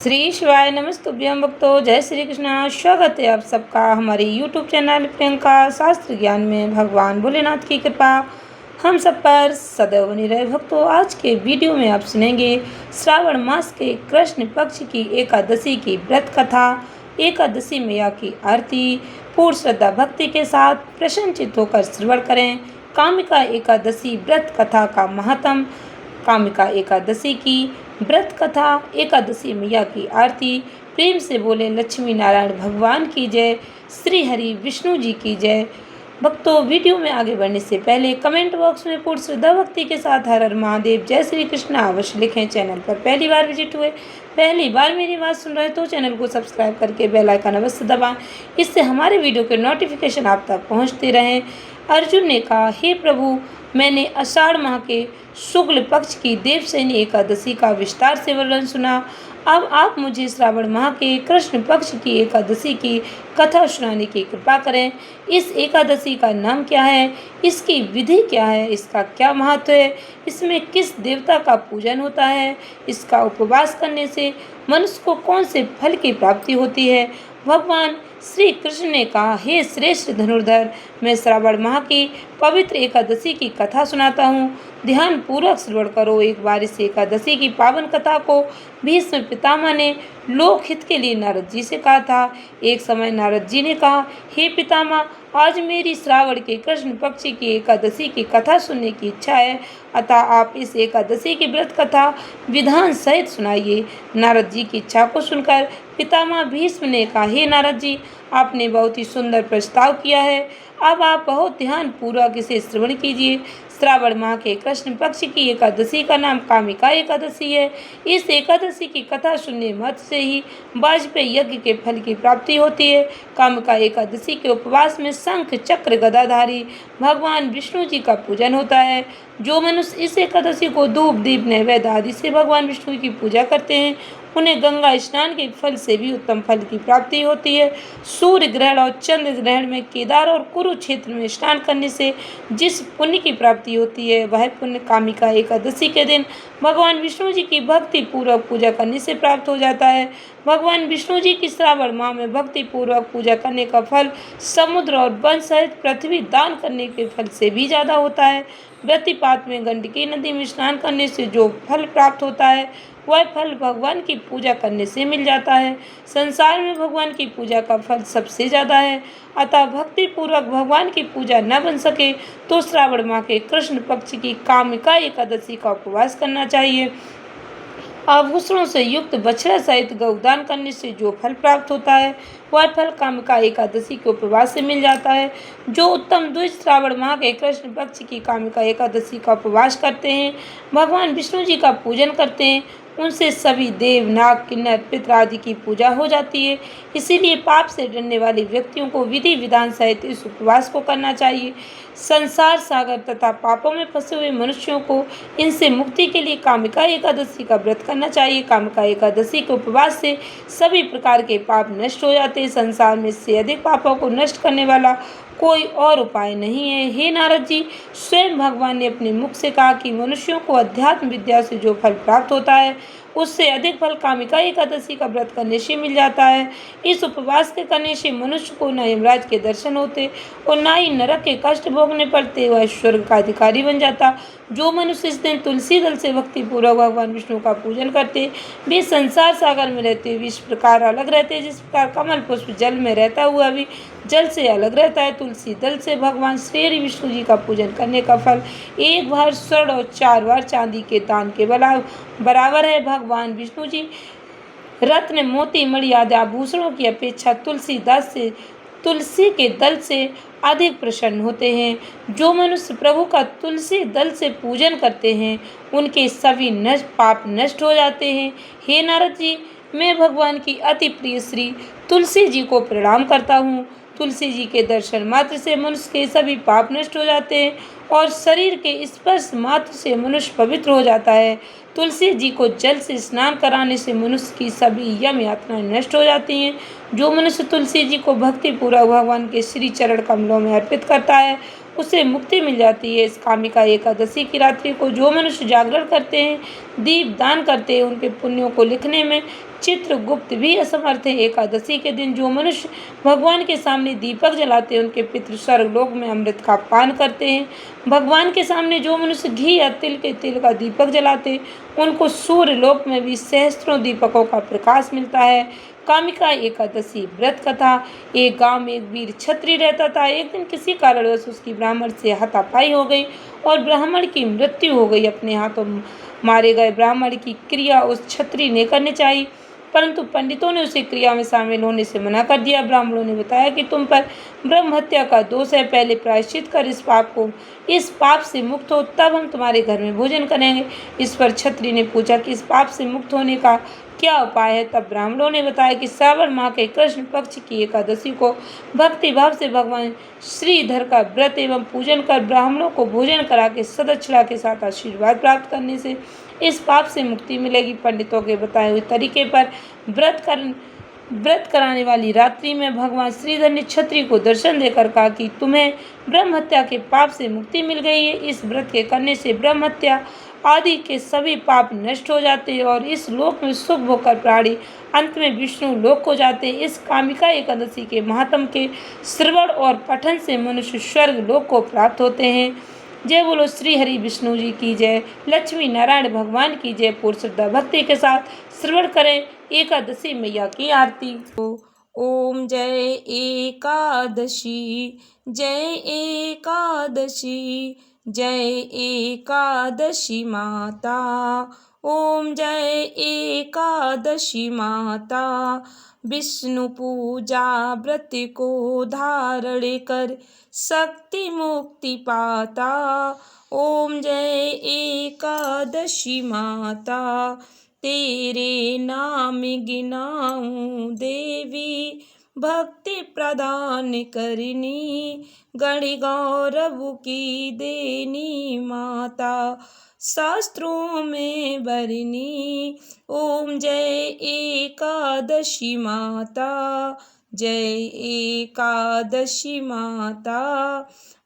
श्री शिवाय नमस्तुभ्यं भक्तों, जय श्री कृष्णा। स्वागत है आप सबका हमारे YouTube चैनल प्रियंका शास्त्र ज्ञान में। भगवान भोलेनाथ की कृपा हम सब पर सदैव बनी रहे। भक्तों, आज के वीडियो में आप सुनेंगे श्रावण मास के कृष्ण पक्ष की एकादशी की व्रत कथा, एकादशी मैया की आरती। पूर्ण श्रद्धा भक्ति के साथ प्रसन्नचित्त होकर श्रवण करें। कामिका एकादशी व्रत कथा का महत्व। कामिका एकादशी की व्रत कथा, एकादशी मैया की आरती। प्रेम से बोले लक्ष्मी नारायण भगवान की जय, श्री हरि विष्णु जी की जय। भक्तों, वीडियो में आगे बढ़ने से पहले कमेंट बॉक्स में पूर्ण श्रद्धा भक्ति के साथ हर हर महादेव जय श्री कृष्ण अवश्य लिखें। चैनल पर पहली बार विजिट हुए, पहली बार मेरी बात सुन रहे तो चैनल को सब्सक्राइब करके बेल आइकन अवश्य दबाएं, इससे हमारे वीडियो के नोटिफिकेशन आप तक पहुंचते रहें। अर्जुन ने कहा, हे प्रभु, मैंने आषाढ़ माह के शुक्ल पक्ष की देवशयनी एकादशी का विस्तार से वर्णन सुना। अब आप मुझे श्रावण माह के कृष्ण पक्ष की एकादशी की कथा सुनाने की कृपा करें। इस एकादशी का नाम क्या है, इसकी विधि क्या है, इसका क्या महत्व है, इसमें किस देवता का पूजन होता है, इसका उपवास करने से मनुष्य को कौन से फल की प्राप्ति होती है। भगवान श्री कृष्ण ने कहा, हे श्रेष्ठ धनुर्धर, मैं श्रावण माह की पवित्र एकादशी की कथा सुनाता हूँ। ध्यान पूर्वक श्रवण करो। एक बार इस एकादशी की पावन कथा को भीष्म पितामह ने लोकहित के लिए नारद जी से कहा था। एक समय नारद जी ने कहा, हे पितामह, आज मेरी श्रावण के कृष्ण पक्ष की एकादशी की कथा सुनने की इच्छा है, अतः आप इस एकादशी की व्रत कथा विधान सहित सुनाइए। नारद जी की इच्छा को सुनकर पितामह भीष्म ने कहा, हे नारद जी, आपने बहुत ही सुंदर प्रस्ताव किया है। अब आप बहुत ध्यान पूर्वक इसे श्रवण कीजिए। श्रावण माह के कृष्ण पक्ष की एकादशी का नाम कामिका एकादशी है। इस एकादशी की कथा सुनने मात्र से ही वाजपेयी यज्ञ के फल की प्राप्ति होती है। कामिका एकादशी के उपवास में शंख चक्र गदाधारी भगवान विष्णु जी का पूजन होता है। जो मनुष्य इस एकादशी को धूप दीप नैवेद्य आदि से भगवान विष्णु की पूजा करते हैं, उन्हें गंगा स्नान के फल से भी उत्तम फल की प्राप्ति होती है। सूर्य ग्रहण और चंद्र ग्रहण में केदार और कुरुक्षेत्र में स्नान करने से जिस पुण्य की प्राप्ति होती है, वह पुण्य कामिका एकादशी के दिन भगवान विष्णु जी की भक्ति पूर्वक पूजा करने से प्राप्त हो जाता है। भगवान विष्णु जी की श्रावण माह में भक्ति पूर्वक पूजा करने का फल समुद्र और वन सहित पृथ्वी दान करने के फल से भी ज़्यादा होता है। व्यतिपात में गंडकी नदी में स्नान करने से जो फल प्राप्त होता है, वह फल भगवान की पूजा करने से मिल जाता है। संसार में भगवान की पूजा का फल सबसे ज़्यादा है, अतः भक्ति पूर्वक भगवान की पूजा न बन सके तो श्रावण माह के कृष्ण पक्ष की कामिका एकादशी का उपवास करना चाहिए। आभूषणों से युक्त बछड़ा सहित गौदान करने से जो फल प्राप्त होता है, वह फल कामिका एकादशी के उपवास से मिल जाता है। जो उत्तम द्विज श्रावण माह के कृष्ण पक्ष की कामिका एकादशी का उपवास करते हैं, भगवान विष्णु जी का पूजन करते हैं, उनसे सभी देव नाग किन्नर पितर आदि की पूजा हो जाती है। इसीलिए पाप से डरने वाले व्यक्तियों को विधि विधान सहित इस उपवास को करना चाहिए। संसार सागर तथा पापों में फंसे हुए मनुष्यों को इनसे मुक्ति के लिए कामिका एकादशी का व्रत करना चाहिए। कामिका एकादशी के उपवास से सभी प्रकार के पाप नष्ट हो जाते हैं। संसार में इससे अधिक पापों को नष्ट करने वाला कोई और उपाय नहीं है। हे नारद जी, स्वयं भगवान ने अपने मुख से कहा कि मनुष्यों को अध्यात्म विद्या से जो फल प्राप्त होता है, उससे अधिक फल कामिका एकादशी का व्रत करने से मिल जाता है। इस उपवास के करने से मनुष्य को न यमराज के दर्शन होते और न ही नरक के कष्ट भोगने पड़ते, वह स्वर्ग का अधिकारी बन जाता। जो मनुष्य इस दिन तुलसी दल से भक्ति पूर्वक भगवान विष्णु का पूजन करते, वे संसार सागर में रहते हुए इस प्रकार अलग रहते, जिस प्रकार कमल पुष्प जल में रहता हुआ भी जल से अलग रहता है। तुलसी दल से भगवान श्री हरि विष्णु जी का पूजन करने का फल एक बार स्वर्ण और 4 बार चांदी के दान के बराबर है। भगवान विष्णु जी रत्न मोती मणि आदि आभूषणों की अपेक्षा तुलसी के दल से अधिक प्रसन्न होते हैं। जो मनुष्य प्रभु का तुलसी दल से पूजन करते हैं, उनके सभी पाप नष्ट हो जाते हैं। हे नारद जी, मैं भगवान की अति प्रिय श्री तुलसी जी को प्रणाम करता हूँ। तुलसी जी के दर्शन मात्र से मनुष्य के सभी पाप नष्ट हो जाते हैं और शरीर के स्पर्श मात्र से मनुष्य पवित्र हो जाता है। तुलसी जी को जल से स्नान कराने से मनुष्य की सभी यम यातनाएं नष्ट हो जाती हैं। जो मनुष्य तुलसी जी को भक्ति पूर्वक भगवान के श्री चरण कमलों में अर्पित करता है, उसे मुक्ति मिल जाती है। इस कामिका एकादशी की रात्रि को जो मनुष्य जागरण करते हैं, दीप दान करते हैं, उनके पुण्यों को लिखने में चित्रगुप्त भी असमर्थ है। एकादशी के दिन जो मनुष्य भगवान के सामने दीपक जलाते हैं उनके पितृ स्वर्गलोक में अमृत का पान करते हैं। भगवान के सामने जो मनुष्य घी या तिल के तेल का दीपक जलाते हैं उनको सूर्य लोक में भी सहस्त्रों दीपकों का प्रकाश मिलता है। कामिका एकादशी व्रत कथा। एक गांव में एक वीर क्षत्रिय रहता था। एक दिन किसी कारणवश उसकी ब्राह्मण से हाथापाई हो गई और ब्राह्मण की मृत्यु हो गई। अपने हाथों मारे गए ब्राह्मण की क्रिया उस क्षत्रिय ने करनी चाहिए, परंतु पंडितों ने उसे क्रिया में शामिल होने से मना कर दिया। ब्राह्मणों ने बताया कि तुम पर ब्रह्म हत्या का दोष है, पहले प्रायश्चित कर इस पाप से मुक्त हो, तब हम तुम्हारे घर में भोजन करेंगे। इस पर क्षत्रिय ने पूछा कि इस पाप से मुक्त होने का क्या उपाय है। तब ब्राह्मणों ने बताया कि श्रावण माह के कृष्ण पक्ष की एकादशी को भक्ति भाव से भगवान श्रीधर का व्रत एवं पूजन कर ब्राह्मणों को भोजन करा के सदक्षिणा के साथ आशीर्वाद प्राप्त करने से इस पाप से मुक्ति मिलेगी। पंडितों के बताए हुए तरीके पर व्रत कराने वाली रात्रि में भगवान श्रीधर ने क्षत्रिय को दर्शन देकर कहा कि तुम्हें ब्रह्म हत्या के पाप से मुक्ति मिल गई है। इस व्रत के करने से ब्रह्म हत्या आदि के सभी पाप नष्ट हो जाते हैं और इस लोक में सुख भोगकर प्राणी अंत में विष्णु लोक को जाते हैं। इस कामिका एकादशी के महात्म के श्रवण और पठन से मनुष्य स्वर्ग लोक को प्राप्त होते हैं। जय बोलो श्री हरि विष्णु जी की जय, लक्ष्मी नारायण भगवान की जय। पूर्ण श्रद्धा भक्ति के साथ श्रवण करें एकादशी मैया की आरती। ओम जय एकादशी, जय एकादशी, जय एकादशी माता। ओम जय एकादशी माता। विष्णु पूजा व्रत को धारण कर शक्ति मुक्ति पाता। ओम जय एकादशी माता। तेरे नाम गिनाऊं देवी, भक्ति प्रदान करनी, गण गौरव की देनी माता, शास्त्रों में बरनी। ओम जय एकादशी माता, जय एकादशी माता।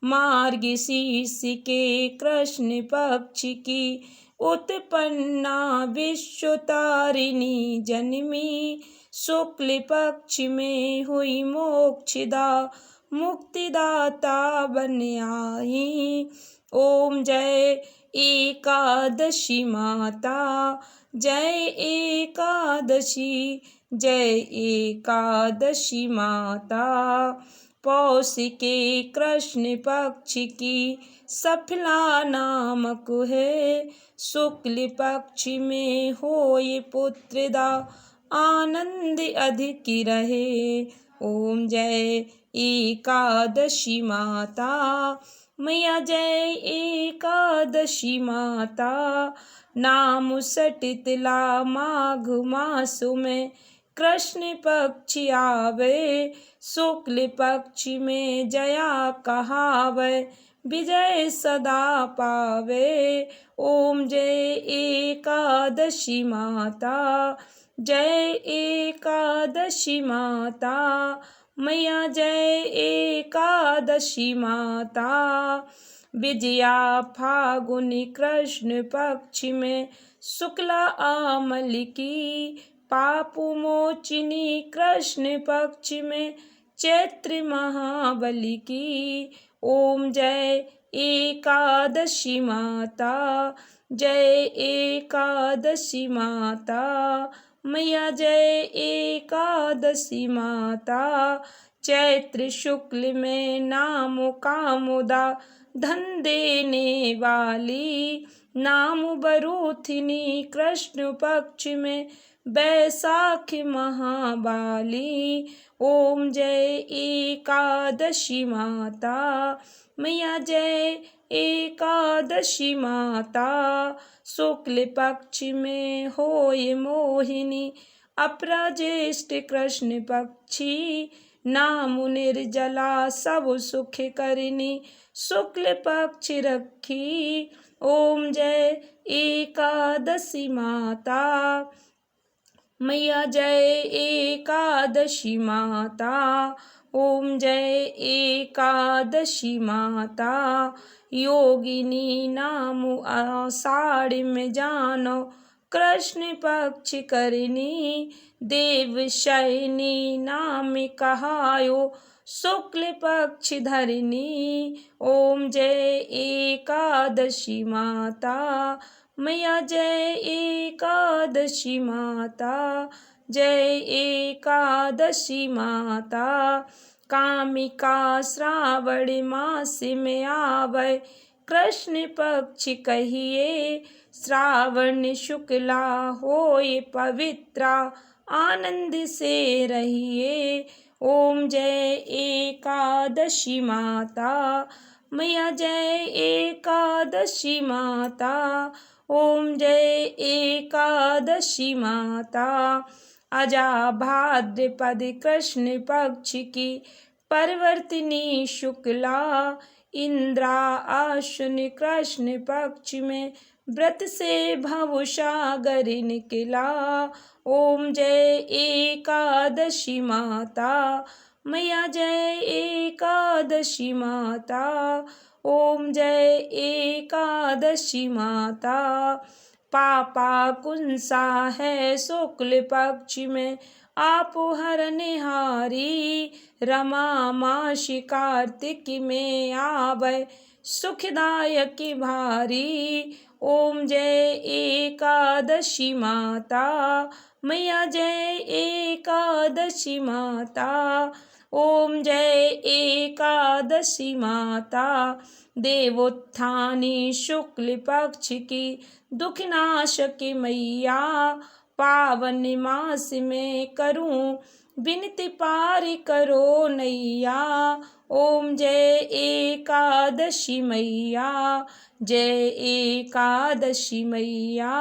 मार्गशीर्ष के कृष्ण पक्ष की उत्पन्ना विश्वतारिणी जन्मी, शुक्ल पक्ष में हुई मोक्षदा मुक्तिदाता बन आई। ओम जय एकादशी माता, जय एकादशी, जय एकादशी माता। पौष के कृष्ण पक्ष की सफला नामक है, शुक्ल पक्ष में होए पुत्रदा आनंद अधिक रहे। ओम जय एकादशी माता, मैया जय एकादशी माता। नाम सटितला माघ मासु में कृष्ण पक्ष आवे, शुक्ल पक्ष में जया कहावे, विजय सदा पावे। ओम जय एकादशी माता, जय एकादशी माता, मैया जय एकादशी माता। विजया फागुनी कृष्ण पक्ष में शुक्ला आमल की, पापु मोचिनी कृष्ण पक्ष में चैत्र महाबली की। ओम जय एकादशी माता, जय एकादशी माता, मैया जय एकादशी माता। चैत्र शुक्ल में नाम कामुदा धन देने वाली, नाम बरूथिनी कृष्ण पक्ष में बैसाख महाबाली। ओम जय एकादशी माता, मैया जय एकादशी माता। शुक्ल पक्ष में होए मोहिनी, अपरा ज्येष्ठ कृष्ण पक्षी, नाम निर्जला सब सुख करनी, शुक्ल पक्ष रखी। ओम जय एकादशी माता, मैया जय एकादशी माता। ओम जय एकादशी माता। योगिनी नाम आषाढ़ में जानो, कृष्ण पक्ष करनी देवशयनी नाम कहायो शुक्ल पक्ष धरनी। ओम जय एकादशी माता मैया जय एकादशी माता जय एकादशी माता। कामिका श्रावण मास में आवे कृष्ण पक्ष कहिए श्रावण शुक्ला होए पवित्रा आनंद से रहिए। ओम जय एकादशी माता मैया जय एकादशी माता ओम जय एकादशी माता। अजा भाद्रपद कृष्ण पक्ष की परिवर्तिनी शुक्ला इंद्रा आश्विन कृष्ण पक्ष में व्रत से भवसागर निकला। ओम जय एकादशी माता मैया जय एकादशी माता ओम जय एकादशी माता। पापा कुंसा है शुक्ल पक्ष में आप हरनिहारी रमा मासी कार्तिक में आवे सुखदायक भारी। ओम जय एकादशी माता मैया जय एकादशी माता ओम जय एकादशी माता। देवोत्थानी शुक्ल पक्ष की दुखनाशक मैया पावन मास में करूं विनती पार करो नैया। ओम जय एकादशी मैया जय एकादशी मैया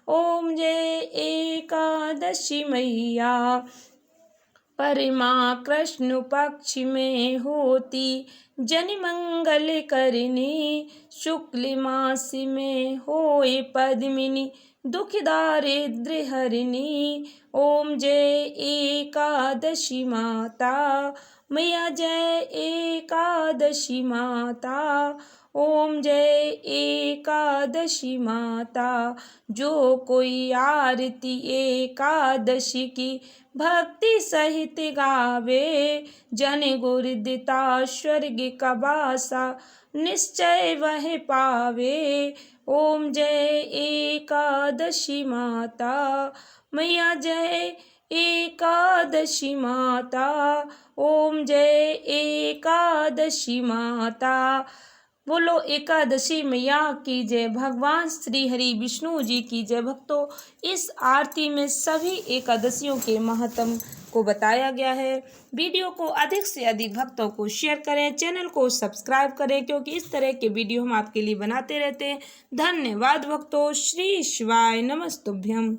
ओम जय एकादशी मैया। परमा कृष्ण पक्ष में होती जन मंगल करनी शुक्ल मास में होए पद्मिनी दुख दारिद्र्य हरनी। ओम जय एकादशी माता मैया जय एकादशी माता ओम जय एकादशी माता। जो कोई आरती एकादशी की भक्ति सहित गावे जन गुरुदिता स्वर्ग का वासा निश्चय वह पावे। ओम जय एकादशी माता मैया जय एकादशी माता ओम जय एकादशी माता। बोलो एकादशी मैया की जय। भगवान श्री हरि विष्णु जी की जय। भक्तों, इस आरती में सभी एकादशियों के महत्व को बताया गया है। वीडियो को अधिक से अधिक भक्तों को शेयर करें, चैनल को सब्सक्राइब करें, क्योंकि इस तरह के वीडियो हम आपके लिए बनाते रहते हैं। धन्यवाद भक्तों। श्री शिवाय नमस्तुभ्यम।